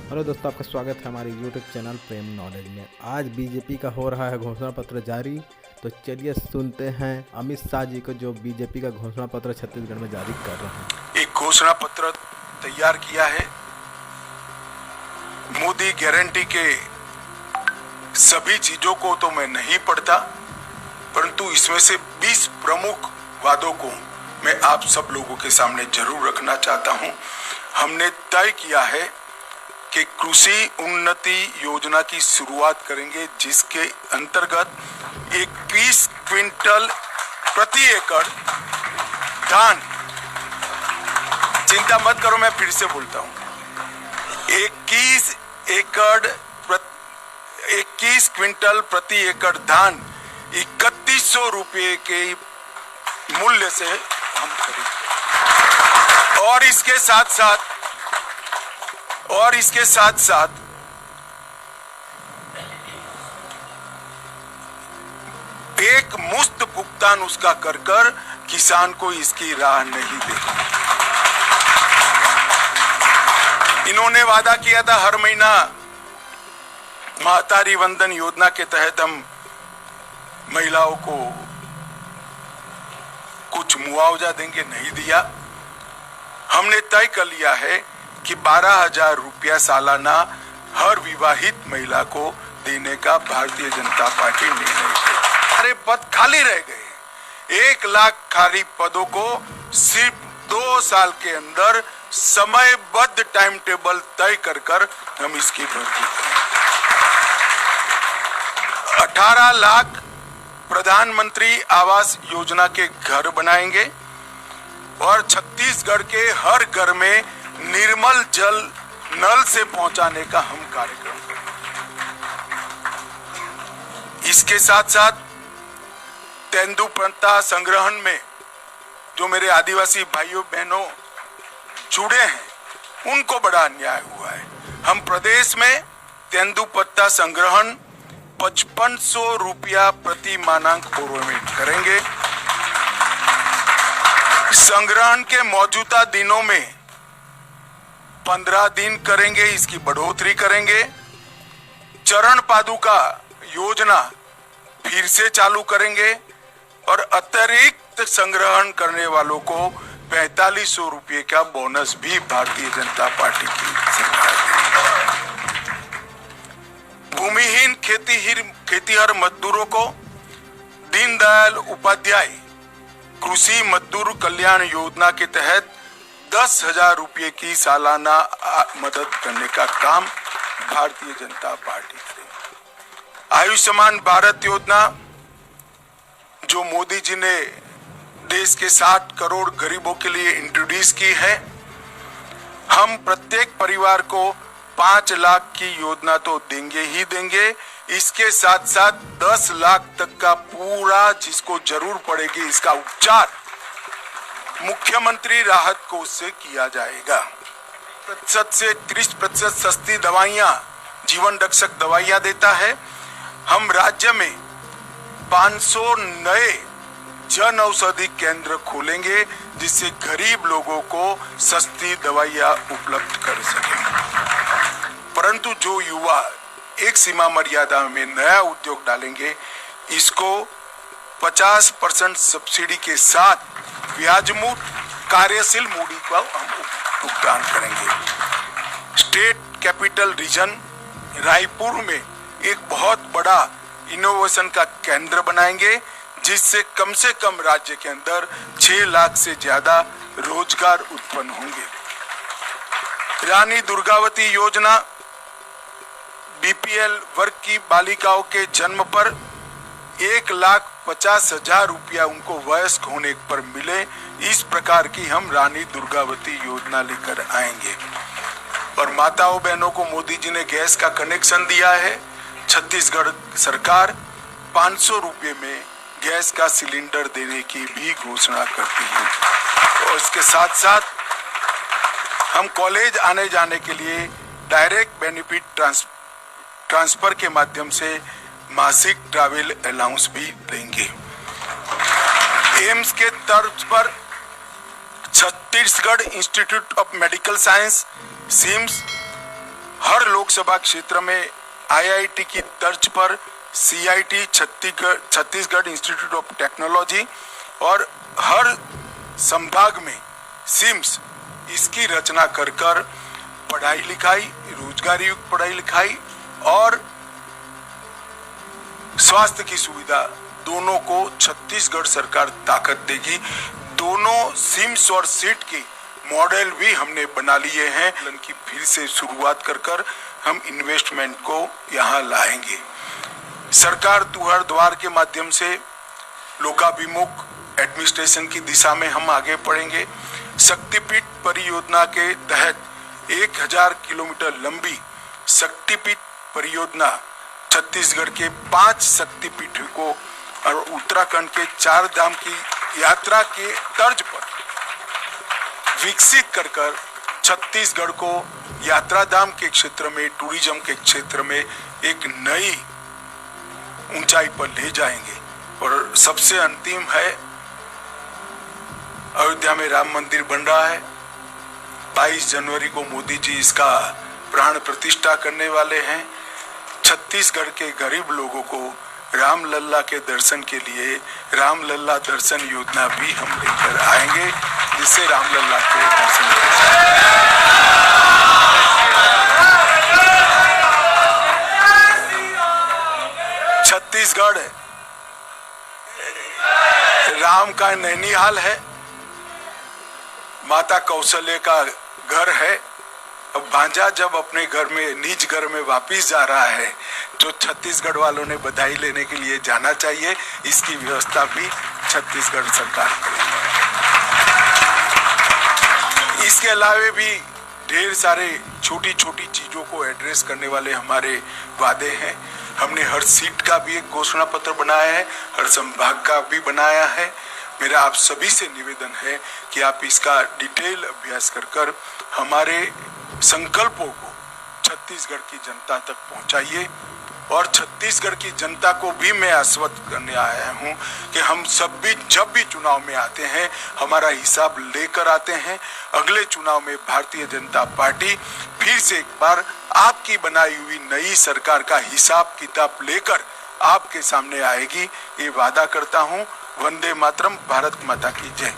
Hello दोस्तों, आपका स्वागत है हमारे यूट्यूब चैनल प्रेम नॉलेज में। आज बीजेपी का हो रहा है घोषणा पत्र जारी। तो चलिए सुनते हैं अमित शाह जी को, जो बीजेपी का घोषणा पत्र छत्तीसगढ़ में जारी कर रहे हैं। एक घोषणा पत्र तैयार किया है। मोदी गारंटी के सभी चीजों को तो मैं नहीं पढ़ता, परंतु इसमें से 20 प्रमुख वादों को मैं आप सब लोगों के सामने जरूर रखना चाहता हूं। हमने तय किया है कि कृषि उन्नति योजना की शुरुआत करेंगे, जिसके अंतर्गत 21 क्विंटल प्रति एकड़ धान, चिंता मत करो, मैं फिर से बोलता हूं, 21 क्विंटल प्रति एकड़ धान 3100 रुपये के मूल्य से हम खरीदेंगे। और इसके साथ साथ एक मुफ्त भुगतान उसका कर किसान को इसकी राह नहीं देगा। इन्होंने वादा किया था हर महीना महतारी वंदन योजना के तहत हम महिलाओं को कुछ मुआवजा देंगे, नहीं दिया। हमने तय कर लिया है कि 12,000 रुपया सालाना हर विवाहित महिला को देने का भारतीय जनता पार्टी निर्णय है। सारे पद खाली रह गए। 1 लाख खाली पदों को सिर्फ 2 साल के अंदर समयबद्ध टाइम टेबल तय कर हम इसकी भर्ती करेंगे। 18 लाख प्रधानमंत्री आवास योजना के घर बनाएंगे और छत्तीसगढ़ के हर घर में निर्मल जल नल से पहुंचाने का हम कार्यक्रम करेंगे। इसके साथ साथ तेंदुपत्ता संग्रहण में जो मेरे आदिवासी भाइयों बहनों जुड़े हैं, उनको बड़ा अन्याय हुआ है। हम प्रदेश में तेंदुपत्ता संग्रहण 5500 रुपया प्रति मानक प्रोवाइड करेंगे। संग्रहण के मौजूदा दिनों में 15 दिन करेंगे, इसकी बढ़ोतरी करेंगे। चरण पादुका योजना फिर से चालू करेंगे और अतिरिक्त संग्रहण करने वालों को 4500 रुपये का बोनस भी भारतीय जनता पार्टी की सरकार देगी। भूमिहीन खेतीहर मजदूरों को दीनदयाल उपाध्याय कृषि मजदूर कल्याण योजना के तहत 10,000 रुपये की सालाना मदद करने का काम भारतीय जनता पार्टी करेगी। आयुष्मान भारत योजना जो मोदी जी ने देश के 60 करोड़ गरीबों के लिए इंट्रोड्यूस की है, हम प्रत्येक परिवार को 5 लाख की योजना तो देंगे ही देंगे। इसके साथ साथ 10 लाख तक का पूरा, जिसको जरूर पड़ेगी, इसका उपचार मुख्यमंत्री राहत कोष से किया जाएगा। 30% से 30% सस्ती दवाइयां, जीवन रक्षक दवाइयां देता है। हम राज्य में 500 नए जन औषधि केंद्र खोलेंगे, जिससे गरीब लोगों को सस्ती दवाइयां उपलब्ध कर सकें। परंतु जो युवा एक सीमा मर्यादा में नया उद्योग डालेंगे, इसको 50% सब्सिडी के साथ ब्याज मुक्त कार्यशील मूडी का हम भुगतान करेंगे। स्टेट कैपिटल रीजन रायपुर में एक बहुत बड़ा इनोवेशन का केंद्र बनाएंगे, जिससे कम से कम राज्य के अंदर 6 लाख से ज्यादा रोजगार उत्पन्न होंगे। रानी दुर्गावती योजना बीपीएल वर्ग की बालिकाओं के जन्म पर 1,50,000 रुपया उनको वयस्क होने पर मिले, इस प्रकार की हम रानी दुर्गावती योजना लेकर आएंगे। और माताओं बहनों को मोदी जी ने गैस का कनेक्शन दिया है। छत्तीसगढ़ सरकार 500 रुपये में गैस का सिलेंडर देने की भी घोषणा करती है। और इसके साथ साथ हम कॉलेज आने जाने के लिए डायरेक्ट बेनिफिट ट्रांसफर के माध्यम से मासिक ट्रैवल अलाउंस भी देंगे। एम्स के तर्ज पर Chhattisgarh institute of medical science CIMS हर लोकसभा क्षेत्र में आईआईटी की तर्ज पर CIT Chhattisgarh institute of technology और हर संभाग में सिम्स इसकी रचना कर पढ़ाई लिखाई, रोजगार युक्त पढ़ाई लिखाई और स्वास्थ्य की सुविधा दोनों को छत्तीसगढ़ सरकार ताकत देगी। दोनों सिम्स और सीट के मॉडल भी हमने बना लिए हैं। की फिर से शुरुआत कर हम इन्वेस्टमेंट को यहाँ लाएंगे। सरकार तुहर द्वार के माध्यम से लोकाभिमुख एडमिनिस्ट्रेशन की दिशा में हम आगे बढ़ेंगे। शक्तिपीठ परियोजना के तहत 1000 किलोमीटर लंबी शक्तिपीठ परियोजना छत्तीसगढ़ के 5 शक्तिपीठों को और उत्तराखंड के 4 धाम की यात्रा के तर्ज पर विकसित कर छत्तीसगढ़ को यात्रा धाम के क्षेत्र में, टूरिज्म के क्षेत्र में एक नई ऊंचाई पर ले जाएंगे। और सबसे अंतिम है, अयोध्या में राम मंदिर बन रहा है। 22 जनवरी को मोदी जी इसका प्राण प्रतिष्ठा करने वाले हैं। छत्तीसगढ़ के गरीब लोगों को राम लल्ला के दर्शन के लिए राम लल्ला दर्शन योजना भी हम लेकर आएंगे, जिससे राम लल्ला के दर्शन छत्तीसगढ़ राम का नैनीहाल है, माता कौशल्य का घर है। अब भांजा जब अपने घर में, निज घर में वापिस जा रहा है तो छत्तीसगढ़ वालों ने बधाई लेने के लिए जाना चाहिए। इसकी व्यवस्था भी छत्तीसगढ़ सरकार करेगी। इसके अलावे भी ढेर सारे छोटी छोटी चीजों को एड्रेस करने वाले हमारे वादे हैं। हमने हर सीट का भी एक घोषणा पत्र बनाया है, हर संभाग का भी बनाया है। मेरा आप सभी से निवेदन है कि आप इसका डिटेल अभ्यास कर हमारे संकल्पों को छत्तीसगढ़ की जनता तक पहुंचाइए। और छत्तीसगढ़ की जनता को भी मैं आश्वस्त करने आया हूं कि हम सब भी जब भी चुनाव में आते हैं हमारा हिसाब लेकर आते हैं। अगले चुनाव में भारतीय जनता पार्टी फिर से एक बार आपकी बनाई हुई नई सरकार का हिसाब किताब लेकर आपके सामने आएगी, ये वादा करता हूं। वंदे मातरम, भारत माता की जय।